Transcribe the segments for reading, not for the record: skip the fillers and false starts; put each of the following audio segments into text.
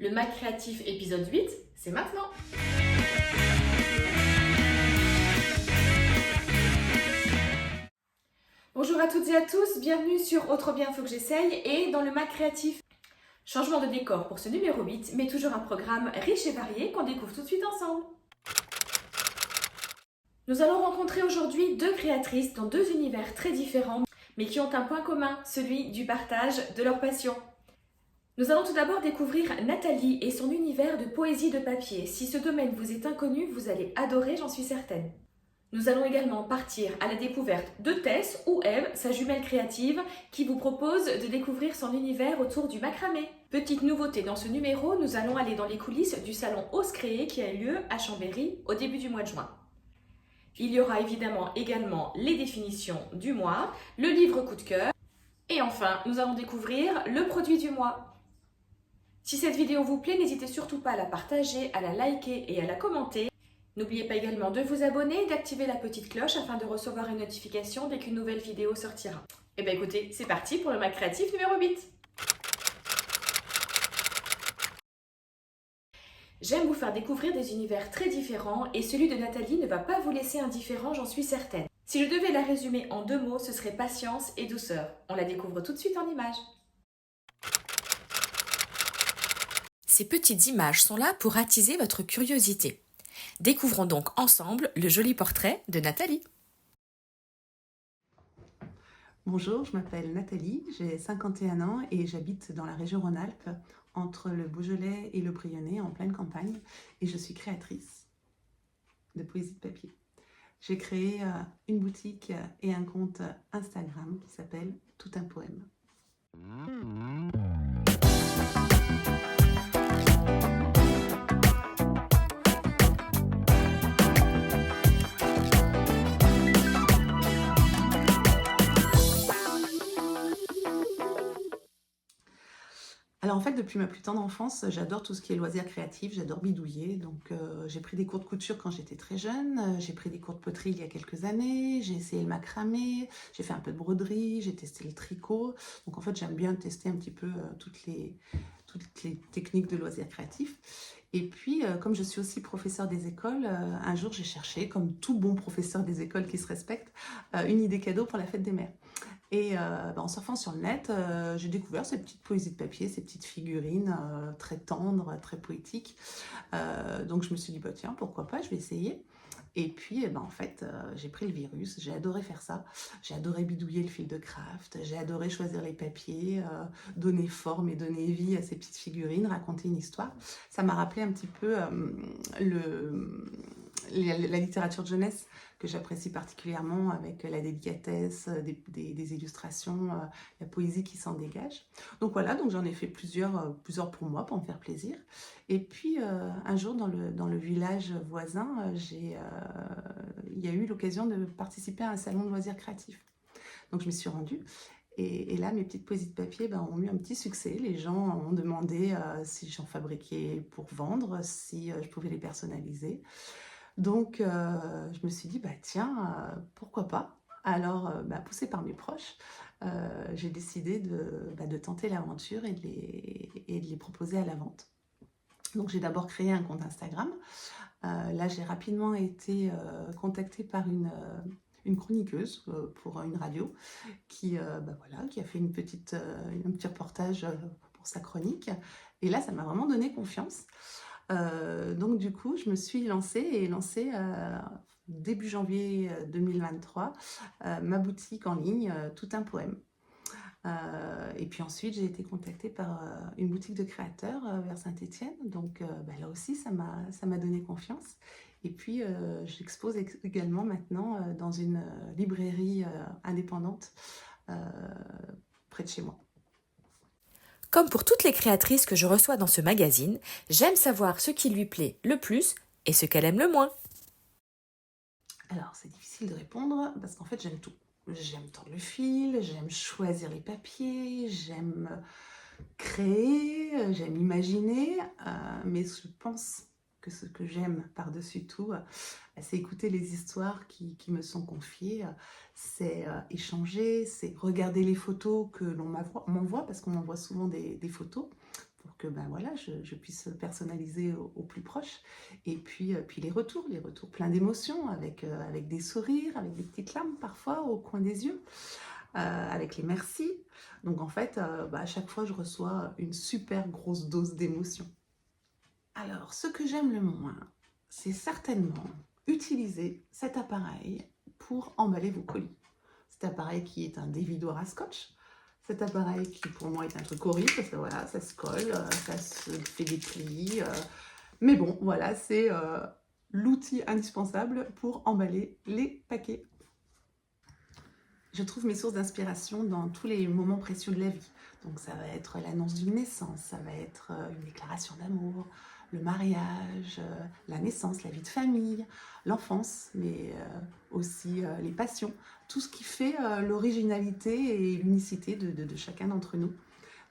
Le Mac Créatif épisode 8, c'est maintenant. Bonjour à toutes et à tous, bienvenue sur Autre bien faut que j'essaye et dans le Mac Créatif. Changement de décor pour ce numéro 8, mais toujours un programme riche et varié qu'on découvre tout de suite ensemble. Nous allons rencontrer aujourd'hui deux créatrices dans deux univers très différents, mais qui ont un point commun, celui du partage de leur passion. Nous allons tout d'abord découvrir Nathalie et son univers de poésie de papier. Si ce domaine vous est inconnu, vous allez adorer, j'en suis certaine. Nous allons également partir à la découverte de Tess ou Eve, sa jumelle créative, qui vous propose de découvrir son univers autour du macramé. Petite nouveauté dans ce numéro, nous allons aller dans les coulisses du salon Ose Créer qui a eu lieu à Chambéry au début du mois de juin. Il y aura évidemment également les définitions du mois, le livre coup de cœur, et enfin, nous allons découvrir le produit du mois. Si cette vidéo vous plaît, n'hésitez surtout pas à la partager, à la liker et à la commenter. N'oubliez pas également de vous abonner et d'activer la petite cloche afin de recevoir une notification dès qu'une nouvelle vidéo sortira. Et bien écoutez, c'est parti pour le Mac Créatif numéro 8. J'aime vous faire découvrir des univers très différents et celui de Nathalie ne va pas vous laisser indifférent, j'en suis certaine. Si je devais la résumer en deux mots, ce serait patience et douceur. On la découvre tout de suite en images. Ces petites images sont là pour attiser votre curiosité. Découvrons donc ensemble le joli portrait de Nathalie. Bonjour, je m'appelle Nathalie, j'ai 51 ans et j'habite dans la région Rhône-Alpes, entre le Beaujolais et le Brionnais, en pleine campagne, et je suis créatrice de poésie de papier. J'ai créé une boutique et un compte Instagram qui s'appelle Tout un poème. Alors en fait, depuis ma plus tendre enfance, j'adore tout ce qui est loisirs créatifs, j'adore bidouiller. Donc j'ai pris des cours de couture quand j'étais très jeune, j'ai pris des cours de poterie il y a quelques années, j'ai essayé le macramé, j'ai fait un peu de broderie, j'ai testé le tricot. Donc en fait, j'aime bien tester un petit peu toutes les techniques de loisirs créatifs. Et puis, comme je suis aussi professeur des écoles, un jour j'ai cherché, comme tout bon professeur des écoles qui se respecte, une idée cadeau pour la fête des mères. Et en surfant sur le net, j'ai découvert ces petites poésies de papier, ces petites figurines très tendres, très poétiques. Donc je me suis dit, bah, tiens, pourquoi pas, je vais essayer. Et puis, en fait, j'ai pris le virus, j'ai adoré faire ça. J'ai adoré bidouiller le fil de craft, j'ai adoré choisir les papiers, donner forme et donner vie à ces petites figurines, raconter une histoire. Ça m'a rappelé un petit peu la littérature de jeunesse que j'apprécie particulièrement, avec la délicatesse, des illustrations, la poésie qui s'en dégage. Donc voilà, donc j'en ai fait plusieurs pour moi, pour me faire plaisir. Et puis un jour, dans le village voisin, il y a eu l'occasion de participer à un salon de loisirs créatifs. Donc je m'y suis rendue. Et là, mes petites poésies de papier ont eu un petit succès. Les gens ont demandé si j'en fabriquais pour vendre, si je pouvais les personnaliser. Donc, je me suis dit, bah tiens, pourquoi pas? Alors, poussée par mes proches, j'ai décidé de tenter l'aventure et de les proposer à la vente. Donc, j'ai d'abord créé un compte Instagram. Là, j'ai rapidement été contactée par une chroniqueuse pour une radio qui a fait un petit reportage pour sa chronique. Et là, ça m'a vraiment donné confiance. Donc du coup, je me suis lancée début janvier 2023 ma boutique en ligne Tout un poème. Et puis ensuite, j'ai été contactée par une boutique de créateurs vers Saint-Étienne. Donc là aussi, ça m'a donné confiance. Et puis, j'expose également maintenant dans une librairie indépendante près de chez moi. Comme pour toutes les créatrices que je reçois dans ce magazine, j'aime savoir ce qui lui plaît le plus et ce qu'elle aime le moins. Alors, c'est difficile de répondre parce qu'en fait, j'aime tout. J'aime tordre le fil, j'aime choisir les papiers, j'aime créer, j'aime imaginer, mais je pense que ce que j'aime par-dessus tout, c'est écouter les histoires qui me sont confiées, c'est échanger, c'est regarder les photos que l'on m'envoie, parce qu'on m'envoie souvent des photos que ben voilà, je puisse personnaliser au plus proche. Et puis les retours pleins d'émotions, avec des sourires, avec des petites larmes parfois au coin des yeux, avec les merci. Donc en fait, à chaque fois, je reçois une super grosse dose d'émotion. Alors, ce que j'aime le moins, c'est certainement utiliser cet appareil pour emballer vos colis. Cet appareil qui est un dévidoir à scotch. Cet appareil qui pour moi est un truc horrible parce que voilà, ça se colle, ça se fait des plis. Mais bon, voilà, c'est l'outil indispensable pour emballer les paquets. Je trouve mes sources d'inspiration dans tous les moments précieux de la vie. Donc ça va être l'annonce d'une naissance, ça va être une déclaration d'amour, le mariage, la naissance, la vie de famille, l'enfance, mais aussi les passions. Tout ce qui fait l'originalité et l'unicité de chacun d'entre nous.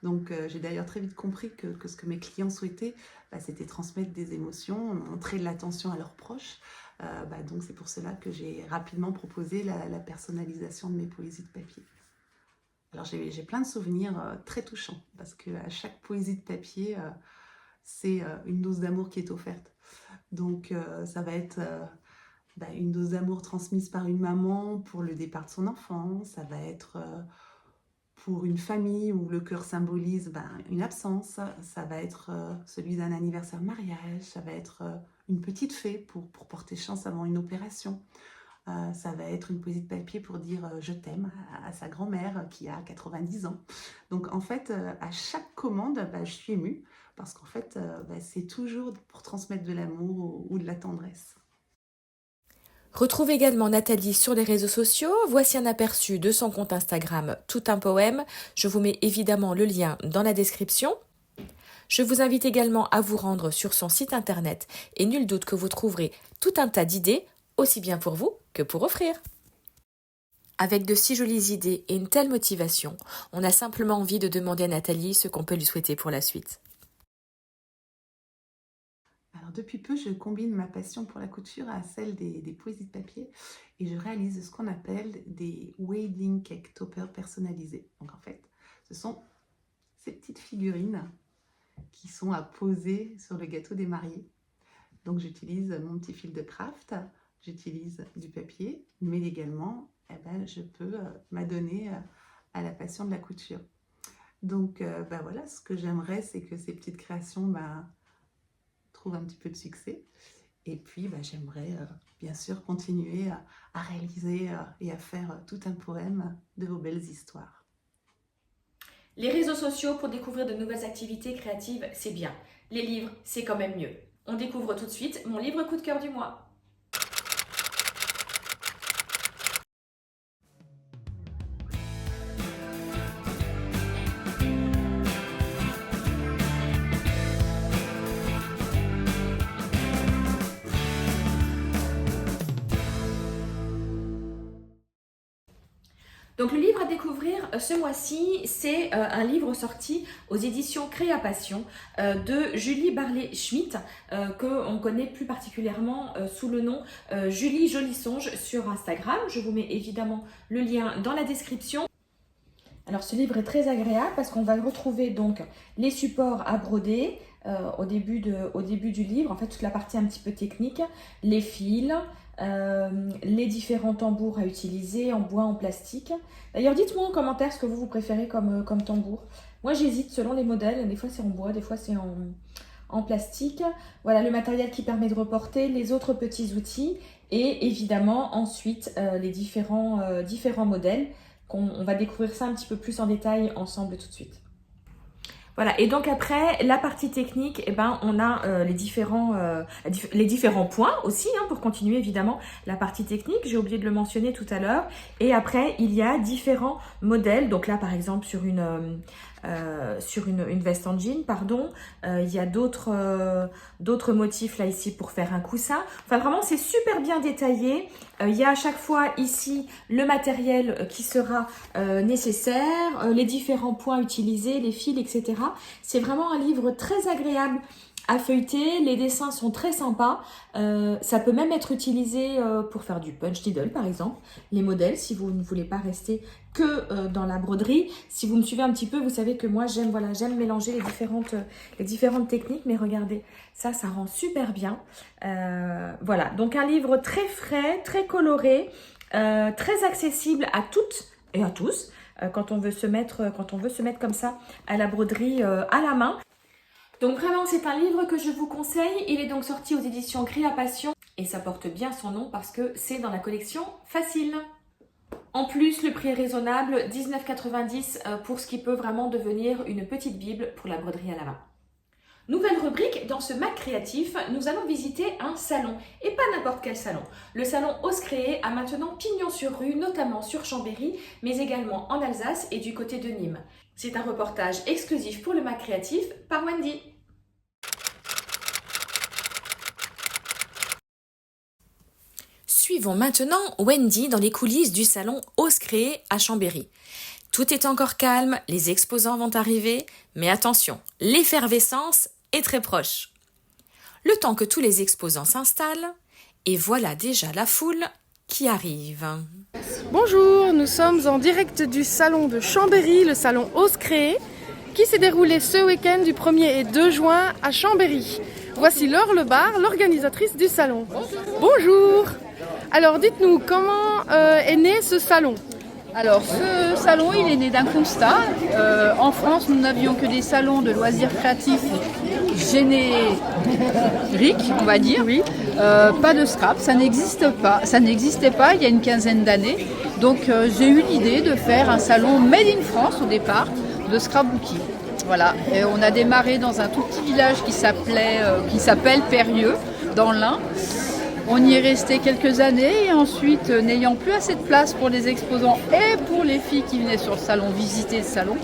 Donc j'ai d'ailleurs très vite compris que ce que mes clients souhaitaient, c'était transmettre des émotions, montrer de l'attention à leurs proches. Donc c'est pour cela que j'ai rapidement proposé la personnalisation de mes poésies de papier. Alors j'ai plein de souvenirs très touchants parce qu'à chaque poésie de papier, c'est une dose d'amour qui est offerte. Donc ça va être une dose d'amour transmise par une maman pour le départ de son enfant, ça va être pour une famille où le cœur symbolise une absence, ça va être celui d'un anniversaire de mariage, ça va être une petite fée pour porter chance avant une opération. Ça va être une poésie de papier pour dire je t'aime à sa grand-mère qui a 90 ans. Donc en fait, à chaque commande, je suis émue parce qu'en fait, c'est toujours pour transmettre de l'amour ou de la tendresse. Retrouve également Nathalie sur les réseaux sociaux. Voici un aperçu de son compte Instagram Tout un poème. Je vous mets évidemment le lien dans la description. Je vous invite également à vous rendre sur son site internet et nul doute que vous trouverez tout un tas d'idées, aussi bien pour vous que pour offrir. Avec de si jolies idées et une telle motivation, on a simplement envie de demander à Nathalie ce qu'on peut lui souhaiter pour la suite. Alors depuis peu, je combine ma passion pour la couture à celle des poésies de papier et je réalise ce qu'on appelle des wedding cake toppers personnalisés. Donc en fait, ce sont ces petites figurines qui sont à poser sur le gâteau des mariés. Donc j'utilise mon petit fil de craft, j'utilise du papier, mais également je peux m'adonner à la passion de la couture. Donc voilà, ce que j'aimerais, c'est que ces petites créations trouve un petit peu de succès. Et puis, j'aimerais bien sûr continuer à réaliser et à faire tout un poème de vos belles histoires. Les réseaux sociaux pour découvrir de nouvelles activités créatives, c'est bien. Les livres, c'est quand même mieux. On découvre tout de suite mon livre coup de cœur du mois. Donc le livre à découvrir ce mois-ci, c'est un livre sorti aux éditions Créapassion de Julie Barlet-Schmitt, qu'on connaît plus particulièrement sous le nom Julie Jolisonge sur Instagram. Je vous mets évidemment le lien dans la description. Alors ce livre est très agréable parce qu'on va retrouver donc les supports à broder au début du livre, en fait toute la partie un petit peu technique, les fils, les différents tambours à utiliser en bois, en plastique. D'ailleurs, dites-moi en commentaire ce que vous préférez comme tambour. Moi, j'hésite selon les modèles. Des fois, c'est en bois, des fois, c'est en plastique. Voilà le matériel qui permet de reporter, les autres petits outils et évidemment, ensuite, les différents modèles. On va découvrir ça un petit peu plus en détail ensemble tout de suite. Voilà, et donc après, la partie technique, on a les différents points aussi, pour continuer évidemment la partie technique. J'ai oublié de le mentionner tout à l'heure. Et après, il y a différents modèles. Donc là, par exemple, sur une veste en jean, il y a d'autres motifs là ici pour faire un coussin. Enfin, vraiment, c'est super bien détaillé. Il y a à chaque fois ici le matériel qui sera nécessaire, les différents points utilisés, les fils, etc. C'est vraiment un livre très agréable à feuilleter. Les dessins sont très sympas. Ça peut même être utilisé pour faire du punch needle par exemple. Les modèles, si vous ne voulez pas rester que dans la broderie. Si vous me suivez un petit peu, vous savez que moi j'aime mélanger les différentes techniques. Mais regardez, ça rend super bien. Voilà, donc un livre très frais, très coloré, très accessible à toutes et à tous. Quand on veut se mettre comme ça à la broderie à la main. Donc vraiment, c'est un livre que je vous conseille. Il est donc sorti aux éditions Créapassion et ça porte bien son nom parce que c'est dans la collection Facile. En plus, le prix est raisonnable, 19,90 € pour ce qui peut vraiment devenir une petite bible pour la broderie à la main. Nouvelle rubrique, dans ce Mac créatif, nous allons visiter un salon, et pas n'importe quel salon. Le salon Ose Créer a maintenant pignon sur rue, notamment sur Chambéry, mais également en Alsace et du côté de Nîmes. C'est un reportage exclusif pour le Mac créatif par Wendy. Suivons maintenant Wendy dans les coulisses du salon Ose Créer à Chambéry. Tout est encore calme, les exposants vont arriver, mais attention, l'effervescence est très proche. Le temps que tous les exposants s'installent, et voilà déjà la foule qui arrive. Bonjour, nous sommes en direct du salon de Chambéry, le salon Ose Créer, qui s'est déroulé ce week-end du 1er et 2 juin à Chambéry. Voici Laure Lebar, l'organisatrice du salon. Bonjour. Alors dites-nous, comment est né ce salon ? Alors ce salon, il est né d'un constat. En France, nous n'avions que des salons de loisirs créatifs génériques, on va dire. Oui. Pas de scrap, ça n'existait pas il y a une quinzaine d'années. Donc j'ai eu l'idée de faire un salon Made in France au départ, de scrapbooking. Voilà. Et on a démarré dans un tout petit village qui s'appelle Périeux, dans l'Ain. On y est resté quelques années et ensuite, n'ayant plus assez de place pour les exposants et pour les filles qui venaient sur le salon visiter le salon,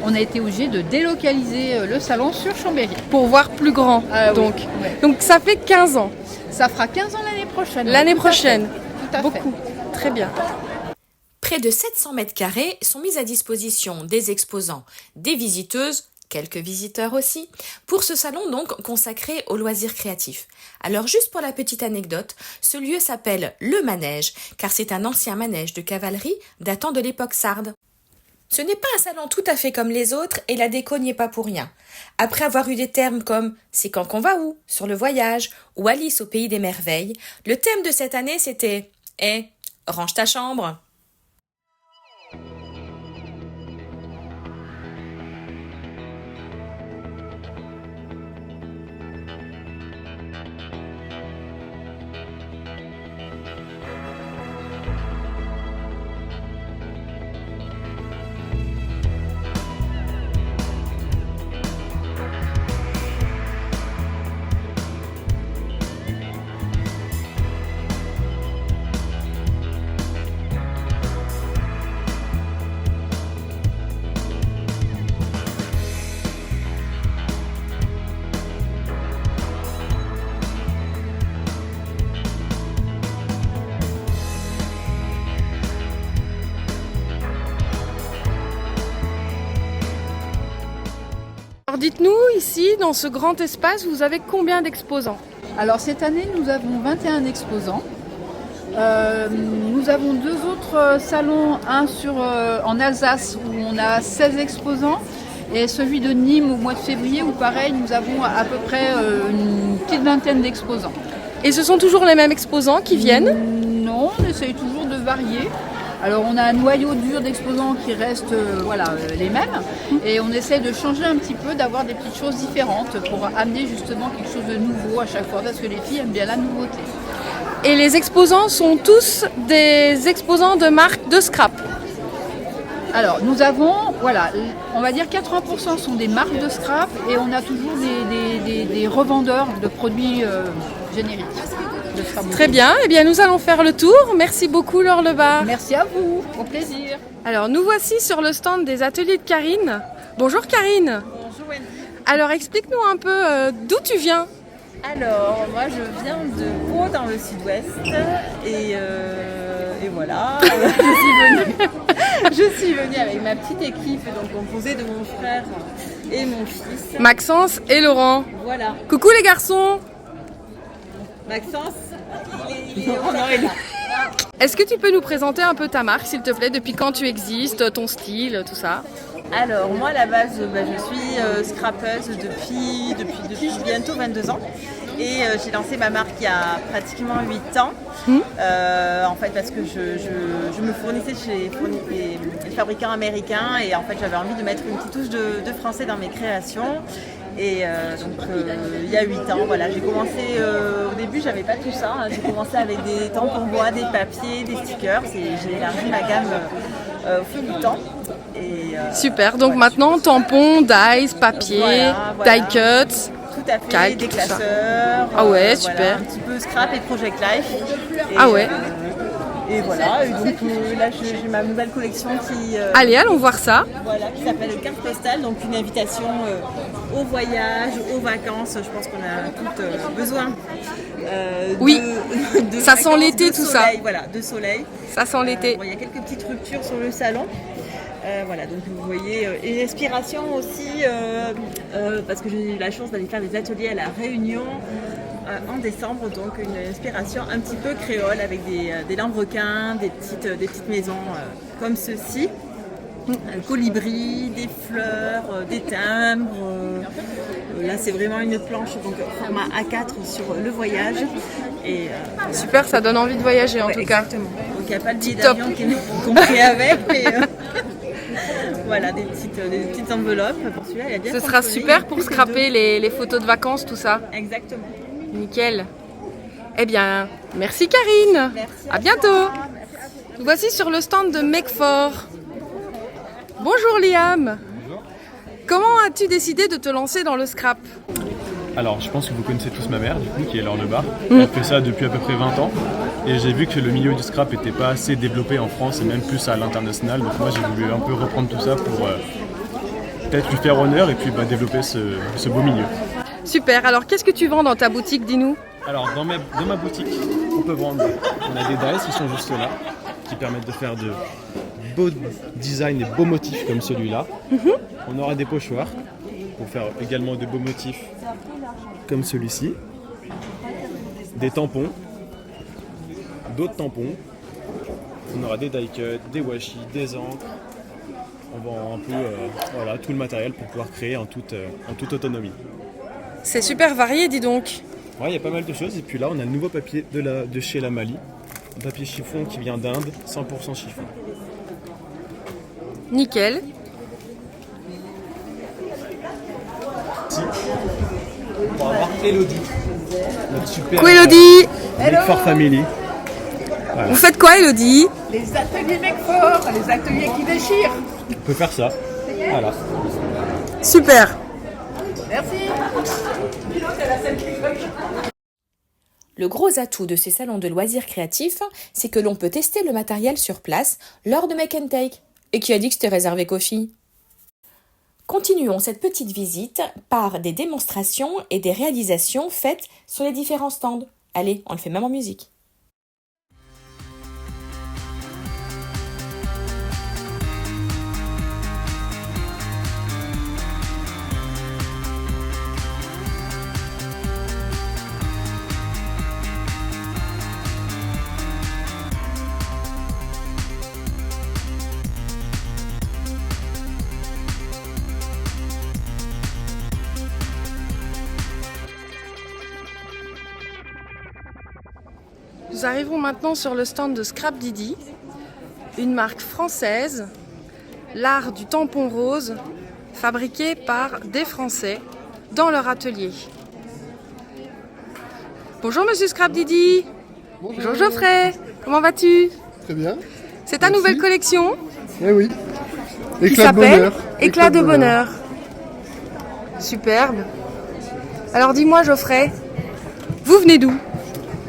on a été obligé de délocaliser le salon sur Chambéry. Pour voir plus grand, donc. Oui, ouais. Donc ça fait 15 ans. Ça fera 15 ans l'année prochaine. L'année prochaine. Tout à fait. Beaucoup. Très bien. Près de 700 mètres carrés sont mis à disposition des exposants, des visiteuses, quelques visiteurs aussi, pour ce salon donc consacré aux loisirs créatifs. Alors juste pour la petite anecdote, ce lieu s'appelle le Manège, car c'est un ancien manège de cavalerie datant de l'époque sarde. Ce n'est pas un salon tout à fait comme les autres et la déco n'y est pas pour rien. Après avoir eu des termes comme « c'est quand qu'on va où ?» sur le voyage ou « Alice au pays des merveilles », le thème de cette année c'était « Eh, range ta chambre !» Alors dites-nous, ici, dans ce grand espace, vous avez combien d'exposants ? Alors cette année, nous avons 21 exposants. Nous avons 2 autres salons, un en Alsace où on a 16 exposants et celui de Nîmes au mois de février où pareil, nous avons à peu près une petite vingtaine d'exposants. Et ce sont toujours les mêmes exposants qui viennent ? Non, on essaye toujours de varier. Alors on a un noyau dur d'exposants qui restent les mêmes et on essaie de changer un petit peu, d'avoir des petites choses différentes pour amener justement quelque chose de nouveau à chaque fois parce que les filles aiment bien la nouveauté. Et les exposants sont tous des exposants de marque de scrap. Alors nous avons, on va dire 80% sont des marques de scrap et on a toujours des revendeurs de produits génériques. Très bien, eh bien nous allons faire le tour. Merci beaucoup Laure Lebar. Merci à vous, au plaisir. Alors nous voici sur le stand des ateliers de Karine. Bonjour Karine. Bonjour Wendy. Alors explique-nous un peu d'où tu viens. Alors moi je viens de Pau dans le sud-ouest et voilà, je suis venue avec ma petite équipe donc composée de mon frère et mon fils. Maxence et Laurent. Voilà. Coucou les garçons. Maxence, il est là. Est-ce que tu peux nous présenter un peu ta marque, s'il te plaît, depuis quand tu existes, ton style, tout ça? Alors moi à la base je suis scrappeuse depuis bientôt 22 ans et j'ai lancé ma marque il y a pratiquement 8 ans en fait parce que je me fournissais chez les fabricants américains et en fait j'avais envie de mettre une petite touche de français dans mes créations. Et donc il y a 8 ans, voilà, j'ai commencé, au début j'avais pas tout ça, hein. J'ai commencé avec des tampons bois, des papiers, des stickers et j'ai élargi ma gamme au fil du temps. Et, super, donc maintenant tampons, dies, papier, voilà. die cuts. Tout à fait, calque, des tout ça. classeurs, Ah ouais, voilà, super. un petit peu scrap et project life. Et, Ah ouais. Et voilà, et donc là j'ai ma nouvelle collection qui, Allez, allons voir ça. voilà, qui s'appelle Carte Postale, donc une invitation au voyage, aux vacances. Je pense qu'on a toutes besoin Oui, de ça sent vacances, l'été, de tout soleil, ça. Voilà, de soleil. Ça sent l'été. Bon, il y a quelques petites ruptures sur le salon. Voilà, donc vous voyez une inspiration aussi, parce que j'ai eu la chance d'aller faire des ateliers à La Réunion en décembre, donc une inspiration un petit peu créole avec des lambrequins, des petites maisons comme ceci. Un colibri, des fleurs, des timbres. Là, c'est vraiment une planche donc format A4 sur le voyage. Et, Super, ça donne envie de voyager en ouais, tout cas. exactement. Donc il n'y a pas de billet Top. d'avion qui est compris avec, mais voilà, des petites enveloppes pour celui-là. Il a bien Ce sera fonctionné. super pour Plus que scraper les photos de vacances, tout ça. deux. Exactement. Nickel. Eh bien, merci Karine. Merci À bientôt. Nous voici sur le stand de Make4. Bonjour Liam. Bonjour. Comment as-tu décidé de te lancer dans le scrap? Alors, je pense que vous connaissez tous ma mère, du coup, qui est Laure Lebar. Elle fait ça depuis à peu près 20 ans. Et j'ai vu que le milieu du scrap n'était pas assez développé en France et même plus à l'international. Donc moi, j'ai voulu un peu reprendre tout ça pour peut-être lui faire honneur et puis développer ce beau milieu. Super, alors qu'est-ce que tu vends dans ta boutique, dis-nous? Alors, dans ma boutique, on peut vendre. On a des dies qui sont juste là, qui permettent de faire de beaux designs et beaux motifs comme celui-là. On aura des pochoirs pour faire également de beaux motifs comme celui-ci. Des tampons, d'autres tampons. On aura des die cuts, des washi, des encres. On vend un peu voilà, tout le matériel pour pouvoir créer en toute autonomie. C'est super varié, dis donc. Ouais, il y a pas mal de choses. Et puis là, on a le nouveau papier de chez La Mali. Un papier chiffon qui vient d'Inde, 100% chiffon. Nickel. Ici, on va avoir Elodie, notre super Coucou Elodie. Make4 Family. Vous faites quoi Elodie? Les ateliers Make4, les ateliers qui déchirent. On peut faire ça. Voilà. Super. Merci. Le gros atout de ces salons de loisirs créatifs, c'est que l'on peut tester le matériel sur place lors de Make and Take. Et qui a dit que c'était réservé qu'aux filles? Continuons cette petite visite par des démonstrations et des réalisations faites sur les différents stands. Allez, on le fait même en musique. Nous arrivons maintenant sur le stand de Scrap Didi, une marque française, l'art du tampon rose, fabriqué par des Français dans leur atelier. Bonjour Monsieur Scrap Didi. Bonjour Geoffrey. Comment vas-tu? Très bien. C'est ta Merci. nouvelle collection Eh oui. qui Éclat de s'appelle bonheur. Éclat de bonheur. Superbe. Alors dis-moi Geoffrey, vous venez d'où?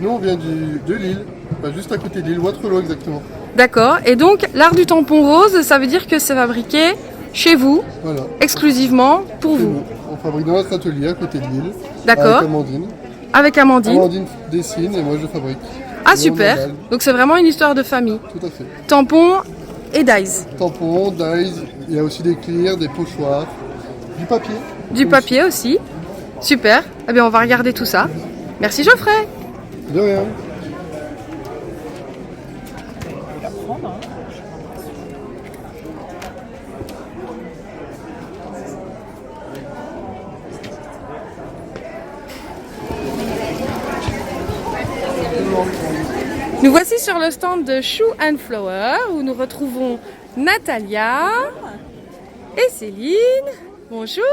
Nous, on vient de Lille, enfin, juste à côté de Lille, Waterloo exactement. D'accord. Et donc l'art du tampon rose, ça veut dire que c'est fabriqué chez vous, Voilà. exclusivement pour C'est vous. nous. On fabrique dans notre atelier à côté de Lille. D'accord. Avec Amandine. Avec Amandine. Amandine dessine et moi je fabrique. Ah Et on super. emballe. Donc c'est vraiment une histoire de famille. Tout à fait. Tampon et dies. Tampons, dies, il y a aussi des clears, des pochoirs, Du papier. Du papier aussi. Super. Eh bien, on va regarder tout ça. Merci Geoffrey. De rien. Nous voici sur le stand de Shoe and Flower où nous retrouvons Natalia et Céline. Bonjour.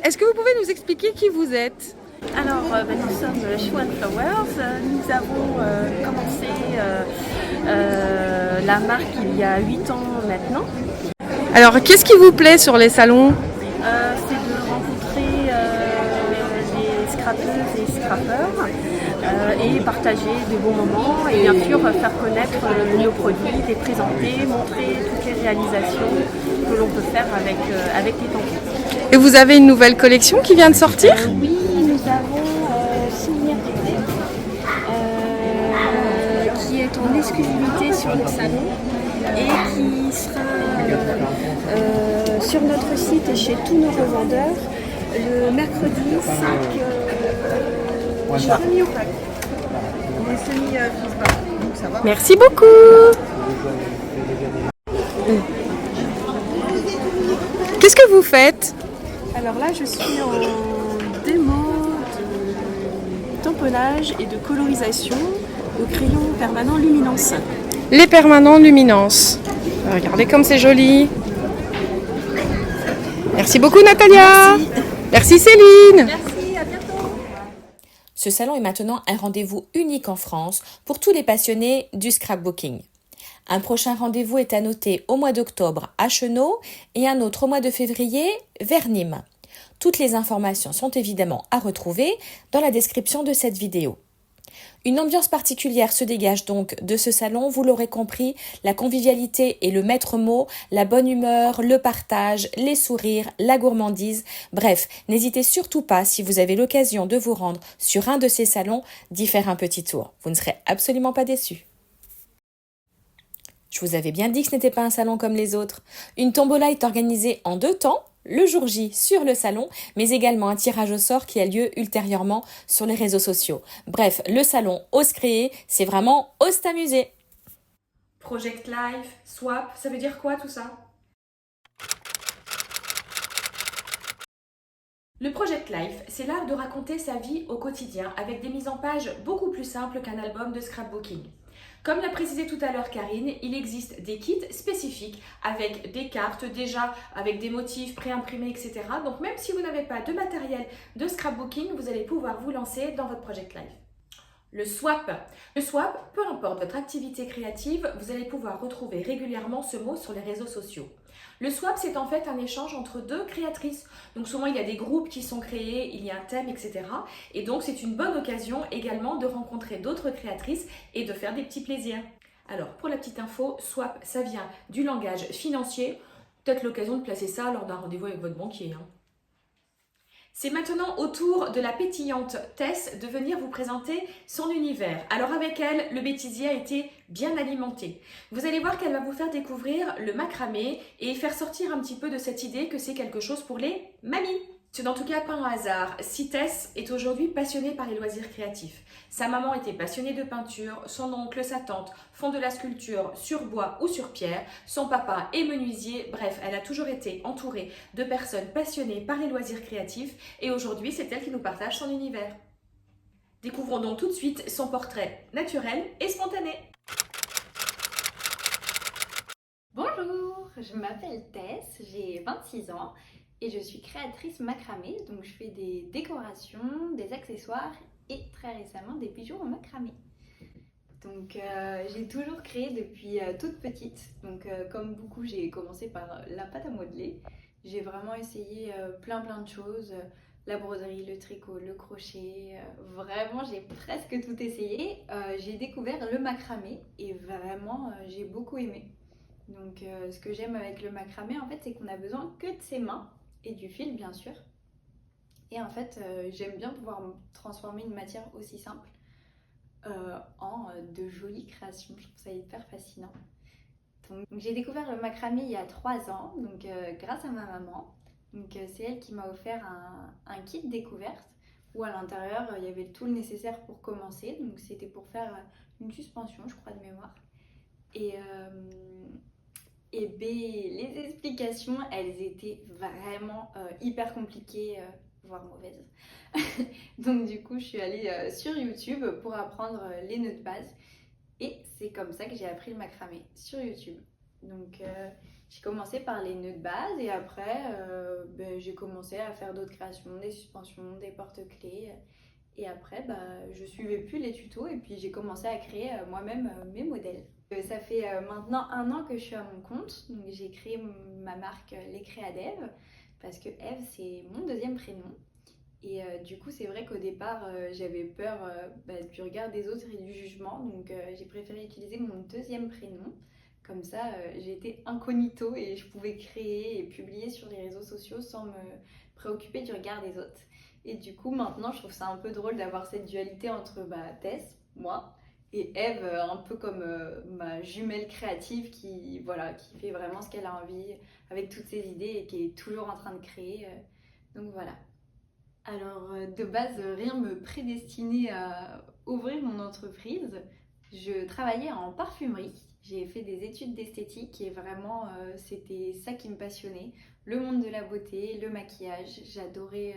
Est-ce que vous pouvez nous expliquer qui vous êtes? Alors, nous sommes Shoe and Flowers. Nous avons commencé la marque il y a 8 ans maintenant. Alors, qu'est-ce qui vous plaît sur les salons? C'est de rencontrer les scrapeuses et scrappeurs et partager des bons moments et bien sûr faire connaître nos produits, les présenter, montrer toutes les réalisations que l'on peut faire avec les tampons. Et vous avez une nouvelle collection qui vient de sortir? Oui, nous avons Souvenir d'été qui est en exclusivité sur le salon et qui sera sur notre site et chez tous nos revendeurs le mercredi 5 juin. On est semi-frisbard, donc ça va. Merci beaucoup. Qu'est-ce que vous faites? Alors là, je suis en démo de tamponnage et de colorisation au crayon permanent luminance. Les permanents luminance. Regardez comme c'est joli. Merci beaucoup Natalia. Merci Céline. Merci, à bientôt. Ce salon est maintenant un rendez-vous unique en France pour tous les passionnés du scrapbooking. Un prochain rendez-vous est à noter au mois d'octobre à Chenaux et un autre au mois de février vers Nîmes. Toutes les informations sont évidemment à retrouver dans la description de cette vidéo. Une ambiance particulière se dégage donc de ce salon, vous l'aurez compris, la convivialité est le maître mot, la bonne humeur, le partage, les sourires, la gourmandise. Bref, n'hésitez surtout pas, si vous avez l'occasion de vous rendre sur un de ces salons, d'y faire un petit tour. Vous ne serez absolument pas déçus. Je vous avais bien dit que ce n'était pas un salon comme les autres. Une tombola est organisée en 2 temps, le jour J sur le salon, mais également un tirage au sort qui a lieu ultérieurement sur les réseaux sociaux. Bref, le salon Ose Créer, c'est vraiment ose t'amuser. Project Life, Swap, ça veut dire quoi tout ça? Le Project Life, c'est l'art de raconter sa vie au quotidien avec des mises en page beaucoup plus simples qu'un album de scrapbooking. Comme l'a précisé tout à l'heure Karine, il existe des kits spécifiques avec des cartes déjà, avec des motifs préimprimés, etc. Donc même si vous n'avez pas de matériel de scrapbooking, vous allez pouvoir vous lancer dans votre Project Life. Le swap. Le swap, peu importe votre activité créative, vous allez pouvoir retrouver régulièrement ce mot sur les réseaux sociaux. Le swap, c'est en fait un échange entre 2 créatrices. Donc souvent, il y a des groupes qui sont créés, il y a un thème, etc. Et donc, c'est une bonne occasion également de rencontrer d'autres créatrices et de faire des petits plaisirs. Alors, pour la petite info, swap, ça vient du langage financier. Peut-être l'occasion de placer ça lors d'un rendez-vous avec votre banquier. C'est maintenant au tour de la pétillante Tess de venir vous présenter son univers. Alors avec elle, le bêtisier a été bien alimenté. Vous allez voir qu'elle va vous faire découvrir le macramé et faire sortir un petit peu de cette idée que c'est quelque chose pour les mamies. C'est en tout cas pas un hasard si Tess est aujourd'hui passionnée par les loisirs créatifs. Sa maman était passionnée de peinture, son oncle, sa tante font de la sculpture sur bois ou sur pierre, son papa est menuisier, bref, elle a toujours été entourée de personnes passionnées par les loisirs créatifs et aujourd'hui c'est elle qui nous partage son univers. Découvrons donc tout de suite son portrait naturel et spontané. Bonjour, je m'appelle Tess, j'ai 26 ans. Et je suis créatrice macramé, donc je fais des décorations, des accessoires et très récemment des bijoux en macramé. Donc j'ai toujours créé depuis toute petite, donc comme beaucoup j'ai commencé par la pâte à modeler. J'ai vraiment essayé plein de choses, la broderie, le tricot, le crochet, vraiment j'ai presque tout essayé. J'ai découvert le macramé et vraiment j'ai beaucoup aimé. Donc ce que j'aime avec le macramé en fait c'est qu'on a besoin que de ses mains et du fil bien sûr. Et en fait j'aime bien pouvoir transformer une matière aussi simple en de jolies créations. Je trouve ça hyper fascinant. Donc j'ai découvert le macramé il y a 3 ans, donc grâce à ma maman. Donc c'est elle qui m'a offert un kit découverte où à l'intérieur il y avait tout le nécessaire pour commencer. Donc c'était pour faire une suspension, je crois, de mémoire. Et les explications, elles étaient vraiment hyper compliquées, voire mauvaises. Donc du coup, je suis allée sur YouTube pour apprendre les nœuds de base. Et c'est comme ça que j'ai appris le macramé, sur YouTube. Donc j'ai commencé par les nœuds de base et après j'ai commencé à faire d'autres créations, des suspensions, des porte-clés. Et après, je suivais plus les tutos et puis j'ai commencé à créer moi-même mes modèles. Ça fait maintenant 1 an que je suis à mon compte, donc j'ai créé ma marque Les Créa d'Ève parce que Ève c'est mon 2e prénom. Et du coup c'est vrai qu'au départ j'avais peur du regard des autres et du jugement, donc j'ai préféré utiliser mon 2e prénom. Comme ça j'étais incognito et je pouvais créer et publier sur les réseaux sociaux sans me préoccuper du regard des autres. Et du coup maintenant je trouve ça un peu drôle d'avoir cette dualité entre Tess, moi, et Ève, un peu comme ma jumelle créative qui fait vraiment ce qu'elle a envie avec toutes ses idées et qui est toujours en train de créer. Donc voilà. Alors de base, rien me prédestinait à ouvrir mon entreprise. Je travaillais en parfumerie. J'ai fait des études d'esthétique et vraiment c'était ça qui me passionnait. Le monde de la beauté, le maquillage. J'adorais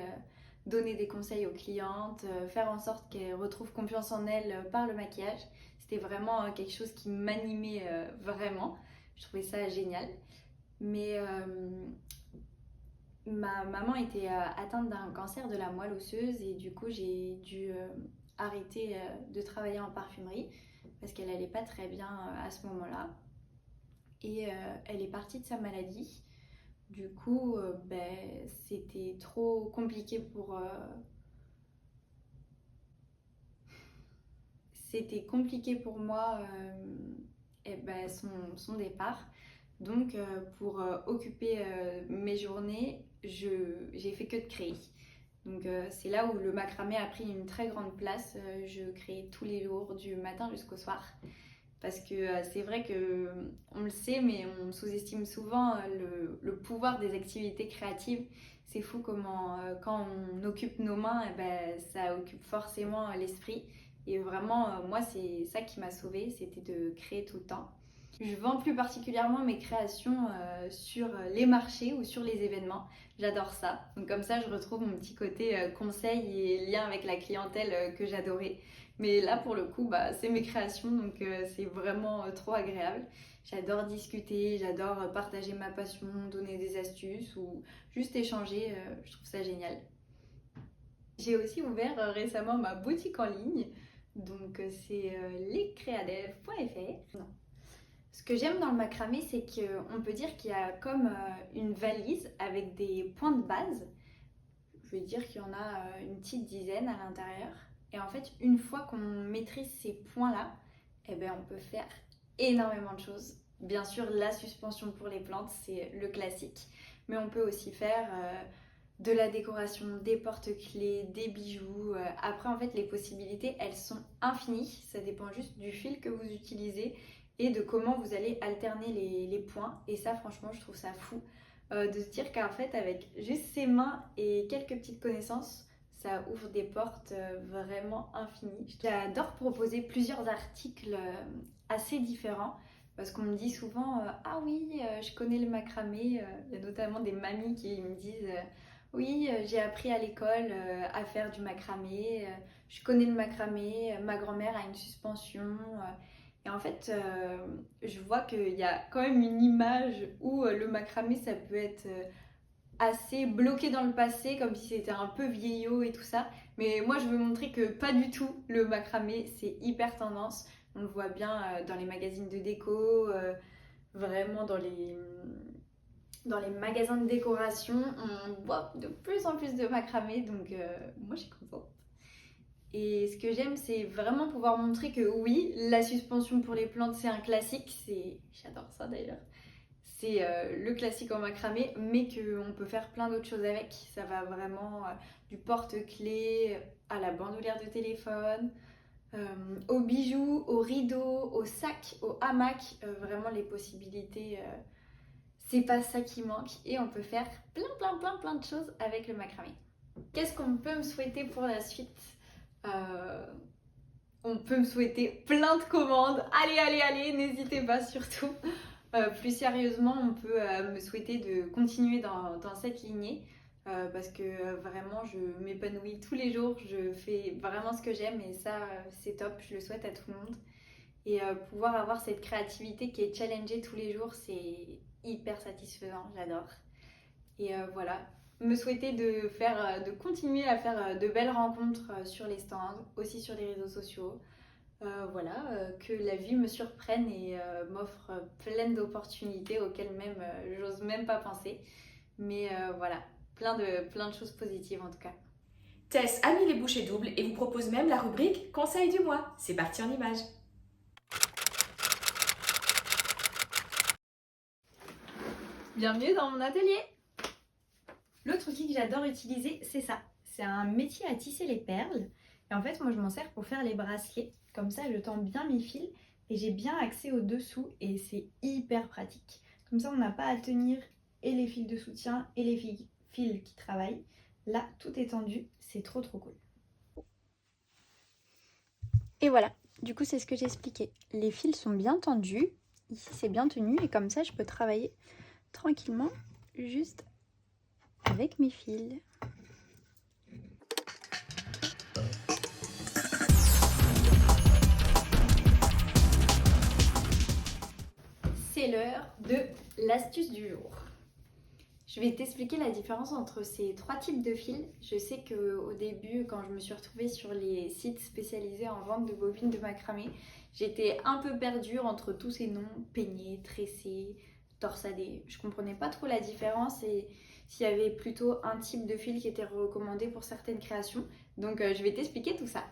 donner des conseils aux clientes, faire en sorte qu'elles retrouvent confiance en elles par le maquillage. C'était vraiment quelque chose qui m'animait vraiment. Je trouvais ça génial. Mais ma maman était atteinte d'un cancer de la moelle osseuse et du coup j'ai dû arrêter de travailler en parfumerie parce qu'elle allait pas très bien à ce moment-là. Et elle est partie de sa maladie. Du coup, c'était trop compliqué pour... C'était compliqué pour moi son départ. Donc, pour occuper mes journées, j'ai fait que de créer. Donc, c'est là où le macramé a pris une très grande place. Je créais tous les jours, du matin jusqu'au soir. Parce que c'est vrai qu'on le sait, mais on sous-estime souvent le pouvoir des activités créatives. C'est fou comment, quand on occupe nos mains, ça occupe forcément l'esprit. Et vraiment, moi, c'est ça qui m'a sauvée, c'était de créer tout le temps. Je vends plus particulièrement mes créations sur les marchés ou sur les événements. J'adore ça. Donc comme ça, je retrouve mon petit côté conseil et lien avec la clientèle que j'adorais. Mais là, pour le coup, c'est mes créations, donc c'est vraiment trop agréable. J'adore discuter, j'adore partager ma passion, donner des astuces ou juste échanger. Je trouve ça génial. J'ai aussi ouvert récemment ma boutique en ligne. Donc c'est lescreadeve.fr. Non. Ce que j'aime dans le macramé, c'est qu'on peut dire qu'il y a comme une valise avec des points de base. Je vais dire qu'il y en a une petite dizaine à l'intérieur. Et en fait, une fois qu'on maîtrise ces points-là, on peut faire énormément de choses. Bien sûr, la suspension pour les plantes, c'est le classique. Mais on peut aussi faire de la décoration, des porte-clés, des bijoux. Après, en fait, les possibilités, elles sont infinies. Ça dépend juste du fil que vous utilisez et de comment vous allez alterner les points. Et ça, franchement, je trouve ça fou de se dire qu'en fait, avec juste ses mains et quelques petites connaissances, ça ouvre des portes vraiment infinies. J'adore proposer plusieurs articles assez différents parce qu'on me dit souvent ah oui, je connais le macramé. Il y a notamment des mamies qui me disent oui, j'ai appris à l'école à faire du macramé, je connais le macramé, ma grand-mère a une suspension. Et en fait, je vois qu'il y a quand même une image où le macramé, ça peut être assez bloqué dans le passé, comme si c'était un peu vieillot et tout ça. Mais moi, je veux montrer que pas du tout. Le macramé, c'est hyper tendance. On le voit bien dans les magazines de déco, vraiment dans les magasins de décoration. On voit de plus en plus de macramé, donc moi, je suis contente. Et ce que j'aime, c'est vraiment pouvoir montrer que oui, la suspension pour les plantes, c'est un classique. J'adore ça d'ailleurs. C'est le classique en macramé, mais qu'on peut faire plein d'autres choses avec. Ça va vraiment du porte-clés à la bandoulière de téléphone, aux bijoux, aux rideaux, aux sacs, aux hamacs. Vraiment, les possibilités, c'est pas ça qui manque et on peut faire plein de choses avec le macramé. Qu'est-ce qu'on peut me souhaiter pour la suite? On peut me souhaiter plein de commandes. Allez, n'hésitez pas surtout. Plus sérieusement, on peut me souhaiter de continuer dans cette lignée parce que vraiment je m'épanouis tous les jours, je fais vraiment ce que j'aime et ça c'est top, je le souhaite à tout le monde. Et pouvoir avoir cette créativité qui est challengée tous les jours, c'est hyper satisfaisant, j'adore. Et voilà, me souhaiter de continuer à faire de belles rencontres sur les stands, aussi sur les réseaux sociaux. Que la vie me surprenne et m'offre plein d'opportunités auxquelles même j'ose même pas penser. Mais voilà, plein de choses positives en tout cas. Tess a mis les bouchées doubles et vous propose même la rubrique Conseil du mois. C'est parti en images. Bienvenue dans mon atelier. L'autre outil que j'adore utiliser, c'est ça. C'est un métier à tisser les perles. Et en fait, moi je m'en sers pour faire les bracelets. Comme ça, je tends bien mes fils et j'ai bien accès au dessous et c'est hyper pratique. Comme ça, on n'a pas à tenir et les fils de soutien et les fils qui travaillent. Là, tout est tendu, c'est trop cool. Et voilà, du coup, c'est ce que j'expliquais. Les fils sont bien tendus, ici c'est bien tenu et comme ça, je peux travailler tranquillement juste avec mes fils. C'est l'heure de l'astuce du jour. Je vais t'expliquer la différence entre ces trois types de fils. Je sais qu'au début, quand je me suis retrouvée sur les sites spécialisés en vente de bobines de macramé, j'étais un peu perdue entre tous ces noms, peigné, tressé, torsadé. Je comprenais pas trop la différence et s'il y avait plutôt un type de fil qui était recommandé pour certaines créations. Donc je vais t'expliquer tout ça.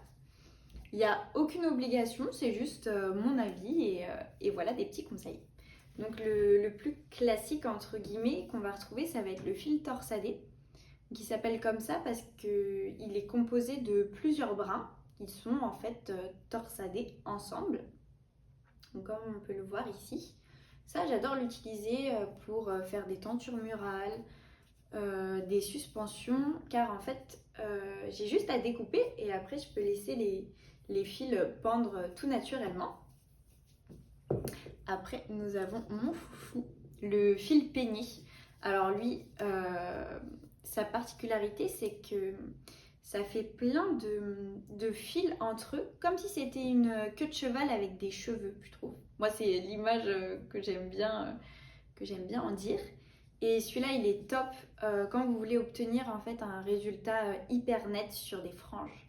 Il n'y a aucune obligation, c'est juste mon avis et voilà des petits conseils. Donc le plus classique entre guillemets qu'on va retrouver, ça va être le fil torsadé, qui s'appelle comme ça parce qu'il est composé de plusieurs brins qui sont en fait torsadés ensemble. Donc comme on peut le voir ici. Ça j'adore l'utiliser pour faire des tentures murales, des suspensions, car en fait j'ai juste à découper et après je peux laisser les fils pendre tout naturellement. Après, nous avons mon foufou, le fil peigné. Alors lui, sa particularité, c'est que ça fait plein de fils entre eux, comme si c'était une queue de cheval avec des cheveux, je trouve. Moi, c'est l'image que j'aime bien en dire. Et celui-là, il est top quand vous voulez obtenir en fait un résultat hyper net sur des franges.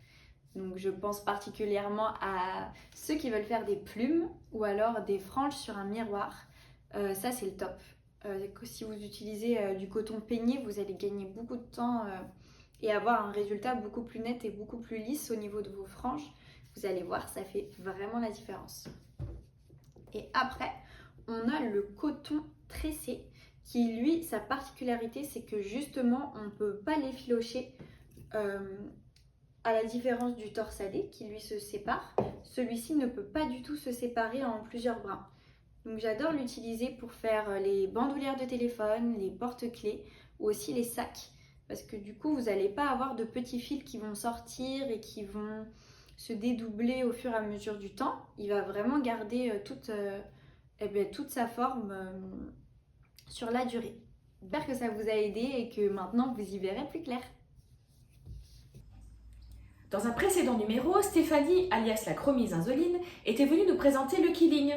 Donc je pense particulièrement à ceux qui veulent faire des plumes ou alors des franges sur un miroir. Ça c'est le top. Si vous utilisez du coton peigné, vous allez gagner beaucoup de temps et avoir un résultat beaucoup plus net et beaucoup plus lisse au niveau de vos franges. Vous allez voir, ça fait vraiment la différence. Et après, on a le coton tressé qui lui, sa particularité, c'est que justement, on ne peut pas l'effilocher à la différence du torsadé qui lui se sépare. Celui-ci ne peut pas du tout se séparer en plusieurs brins. Donc j'adore l'utiliser pour faire les bandoulières de téléphone, les porte-clés ou aussi les sacs. Parce que du coup, vous n'allez pas avoir de petits fils qui vont sortir et qui vont se dédoubler au fur et à mesure du temps. Il va vraiment garder toute sa forme sur la durée. J'espère que ça vous a aidé et que maintenant vous y verrez plus clair. Dans un précédent numéro, Stéphanie, alias la Chromise Insoline, était venue nous présenter le Killing.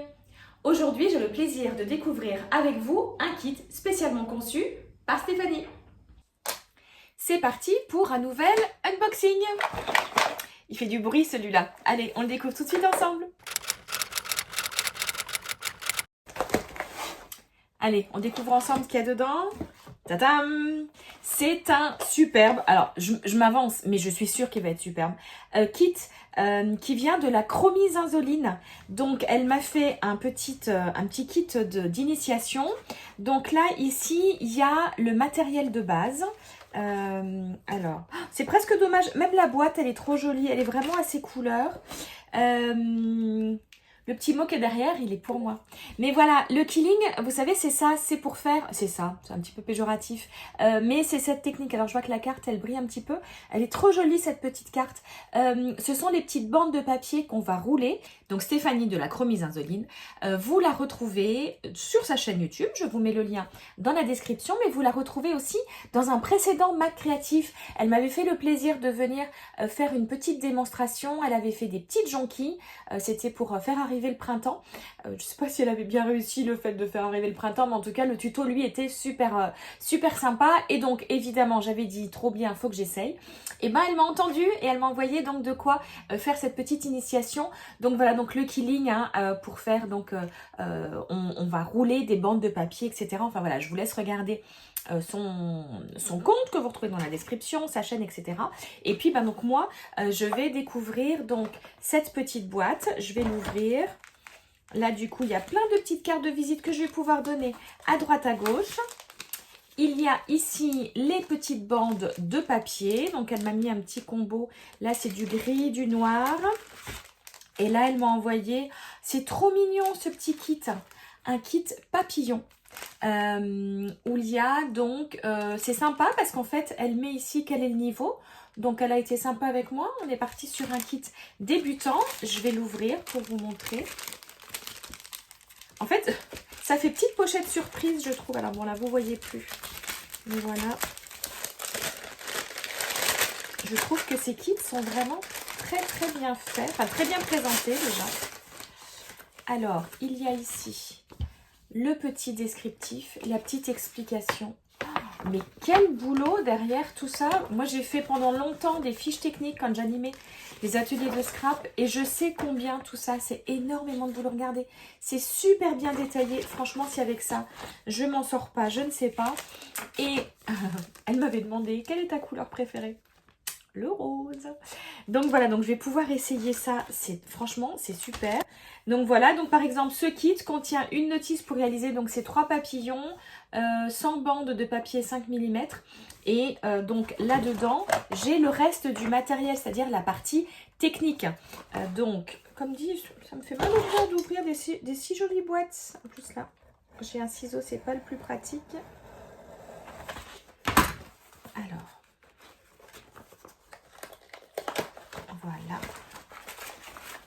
Aujourd'hui, j'ai le plaisir de découvrir avec vous un kit spécialement conçu par Stéphanie. C'est parti pour un nouvel unboxing. Il fait du bruit celui-là. Allez, on le découvre tout de suite ensemble. Allez, on découvre ensemble ce qu'il y a dedans. Tadam! C'est un superbe, alors je m'avance, mais je suis sûre qu'il va être superbe, kit qui vient de la Chromise Insoline. Donc elle m'a fait un petit kit d'initiation. Donc là, ici, il y a le matériel de base. Alors, c'est presque dommage, même la boîte, elle est trop jolie, elle est vraiment à ses couleurs. Le petit mot qui est derrière, il est pour moi. Mais voilà, le killing, vous savez, c'est ça, c'est pour faire... C'est ça, c'est un petit peu péjoratif. Mais c'est cette technique. Alors, je vois que la carte, elle brille un petit peu. Elle est trop jolie, cette petite carte. Ce sont les petites bandes de papier qu'on va rouler. Donc, Stéphanie de la Chromizinsoline, vous la retrouvez sur sa chaîne YouTube. Je vous mets le lien dans la description. Mais vous la retrouvez aussi dans un précédent Mac Créatif. Elle m'avait fait le plaisir de venir faire une petite démonstration. Elle avait fait des petites jonquilles. C'était pour faire arriver le printemps. Je ne sais pas si elle avait bien réussi le fait de faire arriver le printemps, mais en tout cas le tuto lui était super sympa. Et donc évidemment j'avais dit trop bien, faut que j'essaye. Et ben elle m'a entendu et elle m'a envoyé donc de quoi faire cette petite initiation. Donc voilà, donc le killing pour faire donc on va rouler des bandes de papier, etc. Enfin voilà, je vous laisse regarder son compte que vous retrouvez dans la description, sa chaîne, etc. Et puis ben donc moi je vais découvrir donc cette petite boîte. Je vais l'ouvrir. Là du coup il y a plein de petites cartes de visite que je vais pouvoir donner à droite à gauche. Il y a ici les petites bandes de papier. Donc elle m'a mis un petit combo. Là c'est du gris, du noir. Et là elle m'a envoyé, c'est trop mignon ce petit kit, un kit papillon. Où il y a donc, c'est sympa parce qu'en fait elle met ici quel est le niveau. Donc elle a été sympa avec moi. On est parti sur un kit débutant. Je vais l'ouvrir pour vous montrer. En fait, ça fait petite pochette surprise, je trouve. Alors bon, là, vous voyez plus. Mais voilà. Je trouve que ces kits sont vraiment très bien faits. Enfin, très bien présentés déjà. Alors, il y a ici le petit descriptif, la petite explication. Mais quel boulot derrière tout ça. Moi j'ai fait pendant longtemps des fiches techniques quand j'animais les ateliers de scrap et je sais combien tout ça, c'est énormément de boulot. Regardez, c'est super bien détaillé. Franchement, si avec ça je m'en sors pas, je ne sais pas. Et elle m'avait demandé quelle est ta couleur préférée? Le rose. Donc voilà, donc je vais pouvoir essayer ça. Franchement, c'est super. Donc voilà, donc par exemple, ce kit contient une notice pour réaliser donc ces 3 papillons, 100 bandes de papier 5 mm. Et donc là-dedans, j'ai le reste du matériel, c'est-à-dire la partie technique. Donc, comme dit, ça me fait mal au cœur d'ouvrir des si jolies boîtes. En plus là, j'ai un ciseau, c'est pas le plus pratique. Alors. Voilà.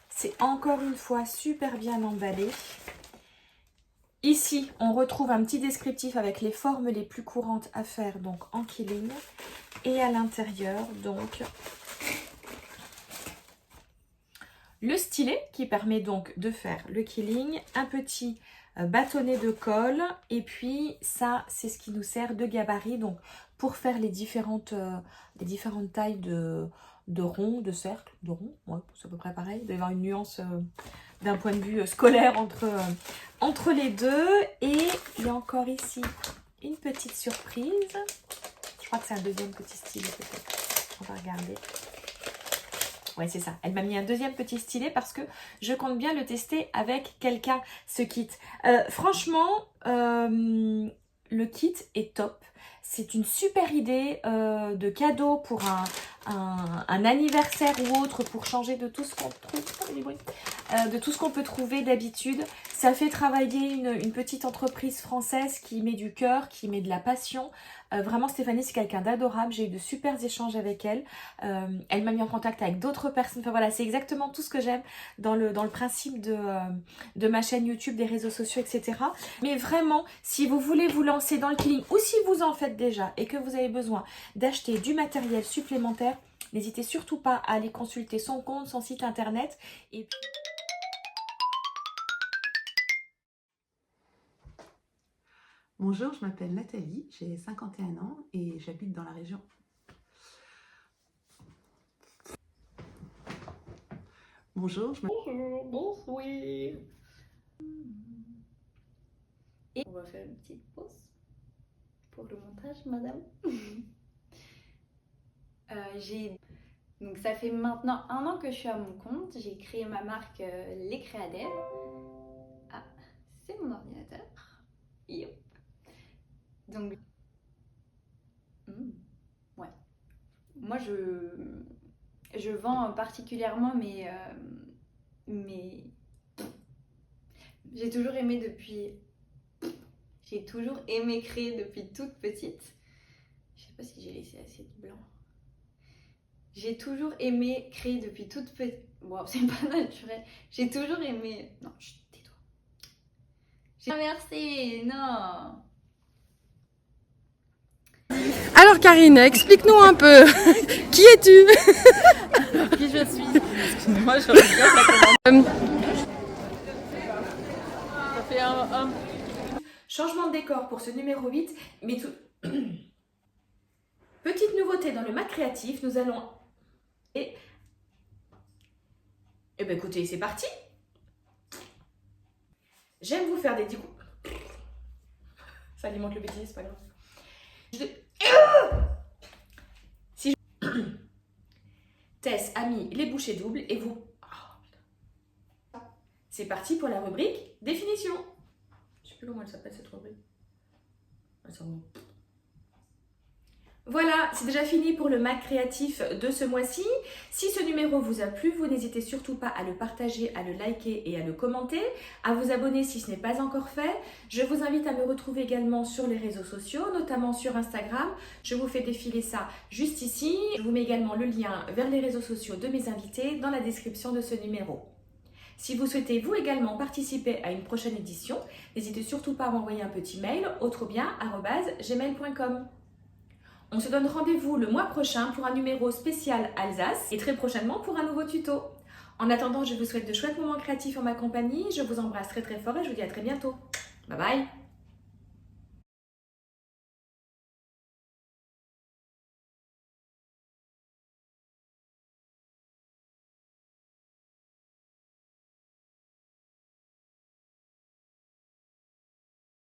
C'est encore une fois super bien emballé. Ici, on retrouve un petit descriptif avec les formes les plus courantes à faire donc en killing. Et à l'intérieur, donc, le stylet qui permet donc de faire le killing. Un petit bâtonnet de colle. Et puis ça, c'est ce qui nous sert de gabarit donc pour faire les différentes tailles de rond, de cercle, de rond, ouais, c'est à peu près pareil. Il doit y avoir une nuance d'un point de vue scolaire entre les deux. Et il y a encore ici une petite surprise. Je crois que c'est un deuxième petit stylet peut-être. On va regarder. Ouais, c'est ça. Elle m'a mis un deuxième petit stylet parce que je compte bien le tester avec quelqu'un, ce kit. Franchement, le kit est top. C'est une super idée de cadeau pour un anniversaire ou autre, pour changer de tout ce qu'on trouve, de tout ce qu'on peut trouver d'habitude. Ça fait travailler une petite entreprise française qui met du cœur, qui met de la passion. Vraiment, Stéphanie, c'est quelqu'un d'adorable. J'ai eu de super échanges avec elle. Elle m'a mis en contact avec d'autres personnes. Enfin voilà, c'est exactement tout ce que j'aime dans le principe de ma chaîne YouTube, des réseaux sociaux, etc. Mais vraiment, si vous voulez vous lancer dans le killing ou si vous en faites déjà et que vous avez besoin d'acheter du matériel supplémentaire, n'hésitez surtout pas à aller consulter son compte, son site internet. Et puis... Bonjour, je m'appelle Nathalie, j'ai 51 ans et j'habite dans la région. Bonjour, je m'appelle... Bonjour. Et on va faire une petite pause pour le montage, madame. Donc ça fait maintenant 1 an que je suis à mon compte. J'ai créé ma marque Les Créadèves. Ah, c'est mon ordinateur. Yep. Donc, ouais. Moi, je vends particulièrement mes J'ai toujours aimé depuis... J'ai toujours aimé créer depuis toute petite. Je sais pas si j'ai laissé assez de blanc. J'ai toujours aimé créer depuis toute petite... Wow, c'est pas naturel. J'ai toujours aimé... Non, chut, tais-toi. Merci, non. Alors Karine, explique-nous un peu. Qui es-tu? Qui je suis? Excusez-moi, je regarde la commande. Ça fait un... Changement de décor pour ce numéro 8, mais tout... Petite nouveauté dans le Mac créatif, nous allons... Eh ben écoutez, c'est parti. J'aime vous faire des découpes. Ça alimente le bêtise, c'est pas grave. Si je... Tess a mis les bouchées doubles et vous... Oh, c'est parti pour la rubrique définition. Je sais plus comment elle s'appelle cette rubrique. Voilà, c'est déjà fini pour le Mac créatif de ce mois-ci. Si ce numéro vous a plu, vous n'hésitez surtout pas à le partager, à le liker et à le commenter, à vous abonner si ce n'est pas encore fait. Je vous invite à me retrouver également sur les réseaux sociaux, notamment sur Instagram. Je vous fais défiler ça juste ici. Je vous mets également le lien vers les réseaux sociaux de mes invités dans la description de ce numéro. Si vous souhaitez vous également participer à une prochaine édition, n'hésitez surtout pas à m'envoyer un petit mail autrebien@gmail.com. On se donne rendez-vous le mois prochain pour un numéro spécial Alsace et très prochainement pour un nouveau tuto. En attendant, je vous souhaite de chouettes moments créatifs en ma compagnie. Je vous embrasse très très fort et je vous dis à très bientôt. Bye bye!